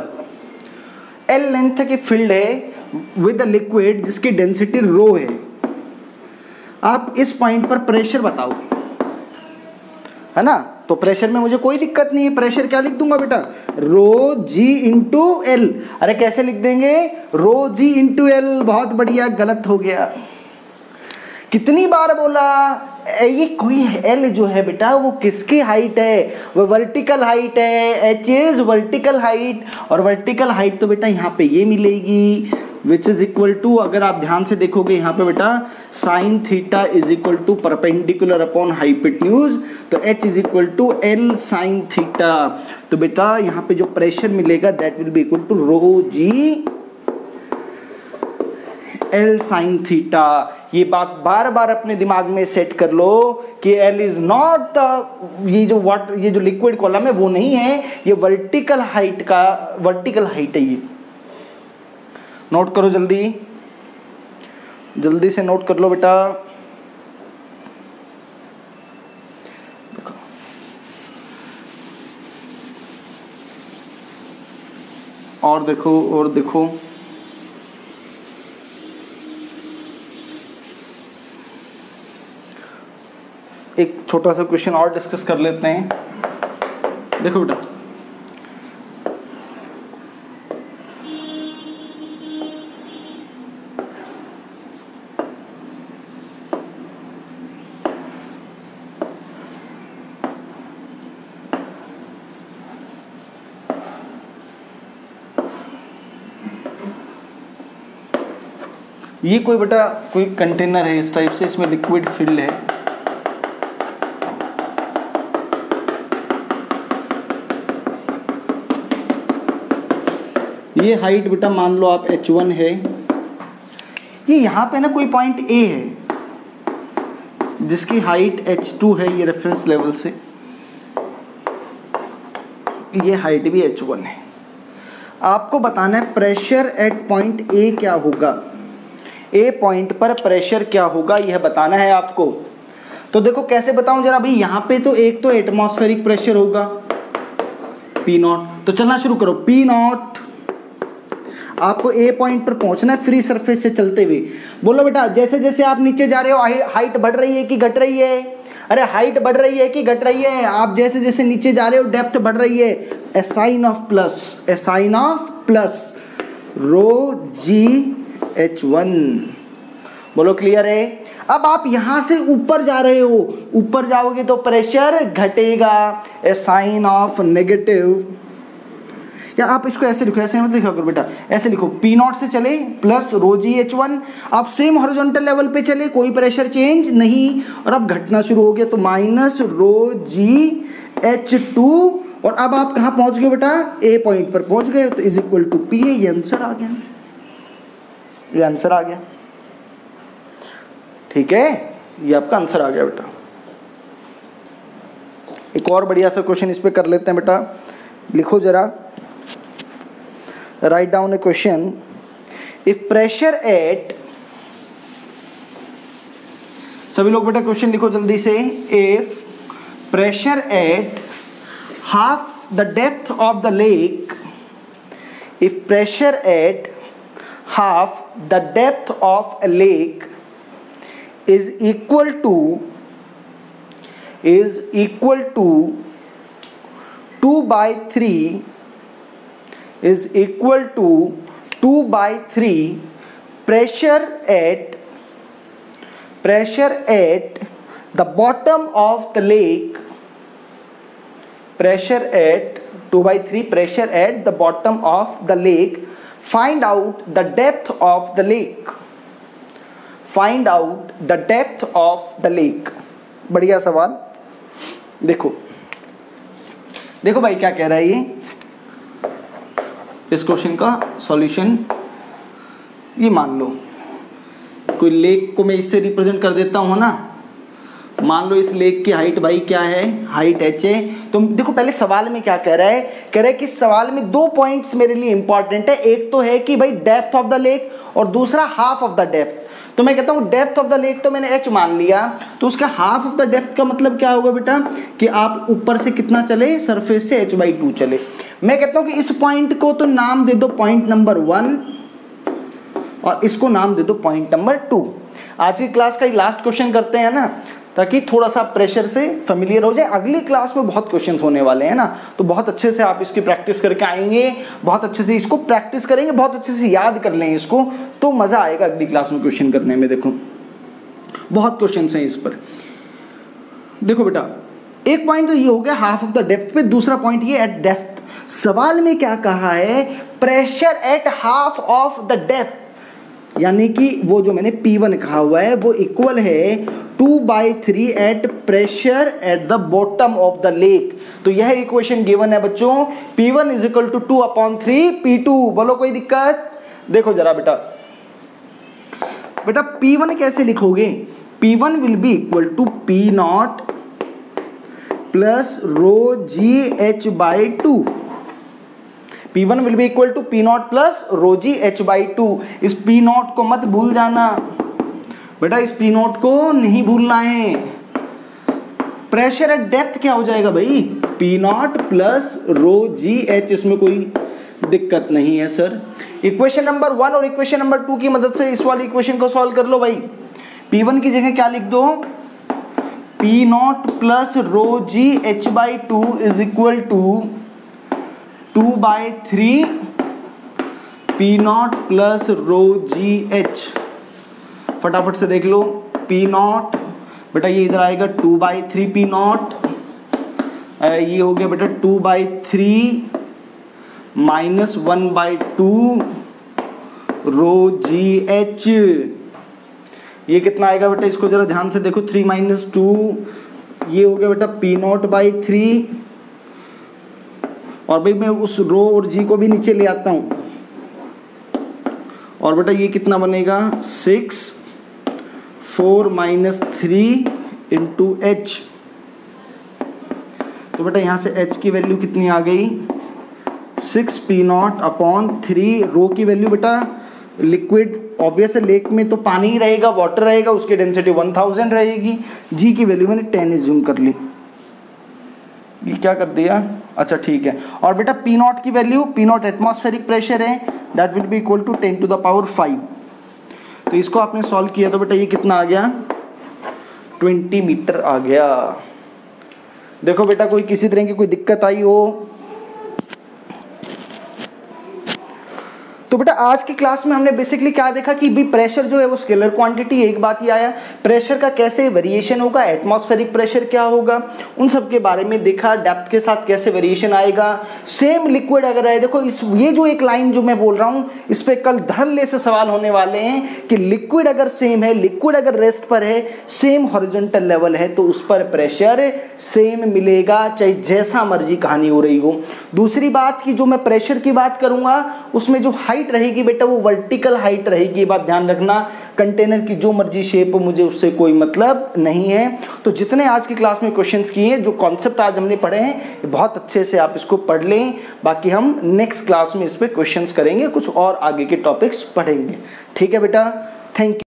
एल लेंथ की फील्ड है विद अ लिक्विड जिसकी डेंसिटी रो है। आप इस पॉइंट पर प्रेशर बताओ, है ना? तो प्रेशर में मुझे कोई दिक्कत नहीं है, प्रेशर क्या लिख दूंगा बेटा, रो जी इंटू एल। अरे कैसे लिख देंगे, रो जी इंटू एल। बहुत बढ़िया, गलत हो गया। कितनी बार बोला, ये कोई एल जो है बेटा वो किसकी हाइट है, वो वर्टिकल हाइट है, एच इज वर्टिकल हाइट। और वर्टिकल हाइट तो बेटा यहाँ पे ये मिलेगी विच इज इक्वल टू, अगर आप ध्यान से देखोगे यहाँ पे बेटा sine theta is equal to perpendicular upon hypotenuse, तो h is equal to l sine theta. तो बेटा यहाँ पे जो प्रेशर मिलेगा that will be equal to rho g l sine theta. ये बात बार बार अपने दिमाग में सेट कर लो कि एल इज नॉट द, ये जो लिक्विड कॉलम है वो नहीं है, ये वर्टिकल हाइट है। ये नोट करो, जल्दी से नोट कर लो बेटा। देखो और देखो एक छोटा सा क्वेश्चन और डिस्कस कर लेते हैं। देखो बेटा ये कोई कंटेनर है इस टाइप से, इसमें लिक्विड फिल्ड है। ये हाइट बेटा मान लो आप h1 है, ये यहाँ पे ना कोई पॉइंट A है, जिसकी हाइट h2 है, ये रेफरेंस लेवल से, ये हाइट भी h1 है। आपको बताना है प्रेशर एट पॉइंट ए क्या होगा, ए पॉइंट पर प्रेशर क्या होगा, यह बताना है आपको। तो देखो कैसे बताऊं जरा भाई, यहाँ पे तो एक तो एटमॉस्फेरिक प्रेशर होगा P0, तो चलना शुरू करो। P0 आपको ए पॉइंट पर पहुंचना है फ्री सरफेस से चलते हुए। बोलो बेटा, जैसे जैसे आप नीचे जा रहे हो हाइट बढ़ रही है कि घट रही है? अरे हाइट बढ़ रही है कि घट रही है? आप जैसे जैसे नीचे जा रहे हो डेप्थ बढ़ रही है। A sine of plus rho g H1। बोलो क्लियर है? अब आप यहां से ऊपर जा रहे हो, ऊपर जाओगे तो प्रेशर घटेगा, ए साइन ऑफ नेगेटिव। या आप इसको ऐसे लिखो, ऐसे मत लिखा करो बेटा, ऐसे लिखो P0 से चले प्लस रो जी H1। आप सेम हॉरिजॉन्टल लेवल पे चले, कोई प्रेशर चेंज नहीं, और अब घटना शुरू हो गया तो माइनस रो जी H2। और अब आप कहाँ पहुंच गए बेटा? ए पॉइंट पर पहुंच गए, तो इज इक्वल टू P है। ये आंसर आ गया, ये आंसर आ गया। ठीक है, ये आपका आंसर आ गया बेटा। एक और बढ़िया सा क्वेश्चन इस पे कर लेते हैं बेटा, लिखो जरा, write down A question. If pressure at, सभी लोग बेटा क्वेश्चन लिखो जल्दी से। If pressure at half the depth of the lake, if pressure at half the depth of a lake is equal to 2/3, is equal to 2/3 pressure at the bottom of the lake, pressure at 2/3 pressure at the bottom of the lake, find out the depth of the lake, find out the depth of the lake। बढ़िया सवाल। देखो देखो भाई क्या कह रहा है ये, इस क्वेश्चन का सॉल्यूशन ये मान लो कोई लेक को मैं इससे रिप्रेजेंट कर देता हूँ ना। मान लो इस लेक की हाइट भाई क्या है, हाइट h है। तो देखो पहले सवाल में क्या कह रहा है, कह रहा है कि सवाल में दो पॉइंट्स मेरे लिए इंपॉर्टेंट है। एक तो है कि भाई डेप्थ ऑफ द लेक, और दूसरा हाफ ऑफ द डेप्थ। तो मैं कहता हूँ डेप्थ ऑफ द लेक तो मैंने h मान लिया, तो उसका हाफ ऑफ द डेप्थ का मतलब क्या होगा बेटा, कि आप ऊपर से कितना चले, सरफेस से h/2 चले। मैं कहता हूँ कि इस पॉइंट को तो नाम दे दो पॉइंट नंबर 1, और इसको नाम दे दो पॉइंट नंबर 2। आज की क्लास का लास्ट क्वेश्चन करते हैं ना, ताकि थोड़ा सा प्रेशर से फेमिलियर हो जाए। अगली क्लास में बहुत क्वेश्चंस होने वाले हैं ना, तो बहुत अच्छे से आप इसकी प्रैक्टिस करके आएंगे, बहुत अच्छे से इसको प्रैक्टिस करेंगे, बहुत अच्छे से याद कर लेंगे इसको, तो मज़ा आएगा अगली क्लास में क्वेश्चन करने में। देखो बहुत क्वेश्चंस हैं इस पर। देखो बेटा, एक पॉइंट तो ये हो गया हाफ ऑफ द डेप्थ पे, दूसरा पॉइंट ये एट डेप्थ। सवाल में क्या कहा है, pressure at half of the depth, यानी कि वो जो मैंने P1 कहा हुआ है वो इक्वल है 2/3 at pressure at the bottom of the lake. तो यह इक्वेशन गिवन है बच्चों, P1 is equal to 2/3 P2। बोलो कोई दिक्कत? देखो जरा बेटा, P1 कैसे लिखोगे? P1 will be equal to P0 plus rho g H/2। P1 will be equal to P0 plus rho g H/2। इस P0 को मत भूल जाना बेटा, इस P0 को नहीं भूलना है। प्रेशर एट डेप्थ क्या हो जाएगा भाई, P0 plus rho g H, इसमें कोई दिक्कत नहीं है सर। इक्वेशन नंबर 1 और इक्वेशन नंबर 2 की मदद से इस वाली इक्वेशन को सॉल्व कर लो भाई। P1 की जगह क्या लिख दो, P0 plus rho g H/2 is equal to 2/3 P0 plus rho g H। फटाफट से देख लो, P0 बेटा ये इधर आएगा 2/3 P0, ये हो गया बेटा 2/3 माइनस 1/2 रो जी H। ये कितना आएगा बेटा, इसको जरा ध्यान से देखो, 3 माइनस 2, ये हो गया बेटा P0/3। और भाई मैं उस रो और जी को भी नीचे ले आता हूं, और बेटा ये कितना बनेगा 6, 4 माइनस 3 इंटू एच। तो बेटा यहाँ से h की वैल्यू कितनी आ गई 6p0/3। रो की वैल्यू बेटा लिक्विड ऑब्वियस है, लेक में तो पानी ही रहेगा, वाटर रहेगा, उसकी डेंसिटी 1000 रहेगी। g की वैल्यू मैंने 10 एज्यूम कर ली। ये क्या कर दिया, अच्छा ठीक है। और बेटा p0 की वैल्यू, p0 एटमॉस्फेरिक प्रेशर है, that will be equal to 10⁵। तो इसको आपने सॉल्व किया तो बेटा ये कितना आ गया 20 मीटर आ गया। देखो बेटा कोई किसी तरह की कोई दिक्कत आई हो तो बेटा आज की क्लास में हमने बेसिकली क्या देखा कि भी प्रेशर जो है वो स्केलर क्वांटिटी, एक बात ये आया प्रेशर का कैसे वेरिएशन होगा, एटमॉस्फेरिक प्रेशर क्या होगा, उन सब के बारे में देखा। डेप्थ के साथ कैसे वेरिएशन आएगा, सेम लिक्विड अगर है, देखो इस ये जो एक लाइन जो मैं बोल रहा हूँ इस पे कल धड़ल्ले से सवाल होने वाले हैं कि लिक्विड अगर सेम है, लिक्विड अगर रेस्ट पर है, सेम हॉरिजॉन्टल लेवल है तो उस पर प्रेशर सेम मिलेगा, चाहे जैसा मर्जी कहानी हो रही हो। दूसरी बात की जो मैं प्रेशर की बात करूंगा उसमें जो हाइट रहेगी बेटा वो वर्टिकल हाइट रहेगी, ये बात ध्यान रखना। कंटेनर की जो मर्जी शेप हो मुझे उससे कोई मतलब नहीं है। तो जितने आज की क्लास में क्वेश्चंस किए, जो कॉन्सेप्ट आज हमने पढ़े हैं बहुत अच्छे से आप इसको पढ़ लें। बाकी हम नेक्स्ट क्लास में इस पे क्वेश्चंस करेंगे, कुछ और आगे के टॉपिक्स पढ़ेंगे। ठीक है बेटा, थैंक यू।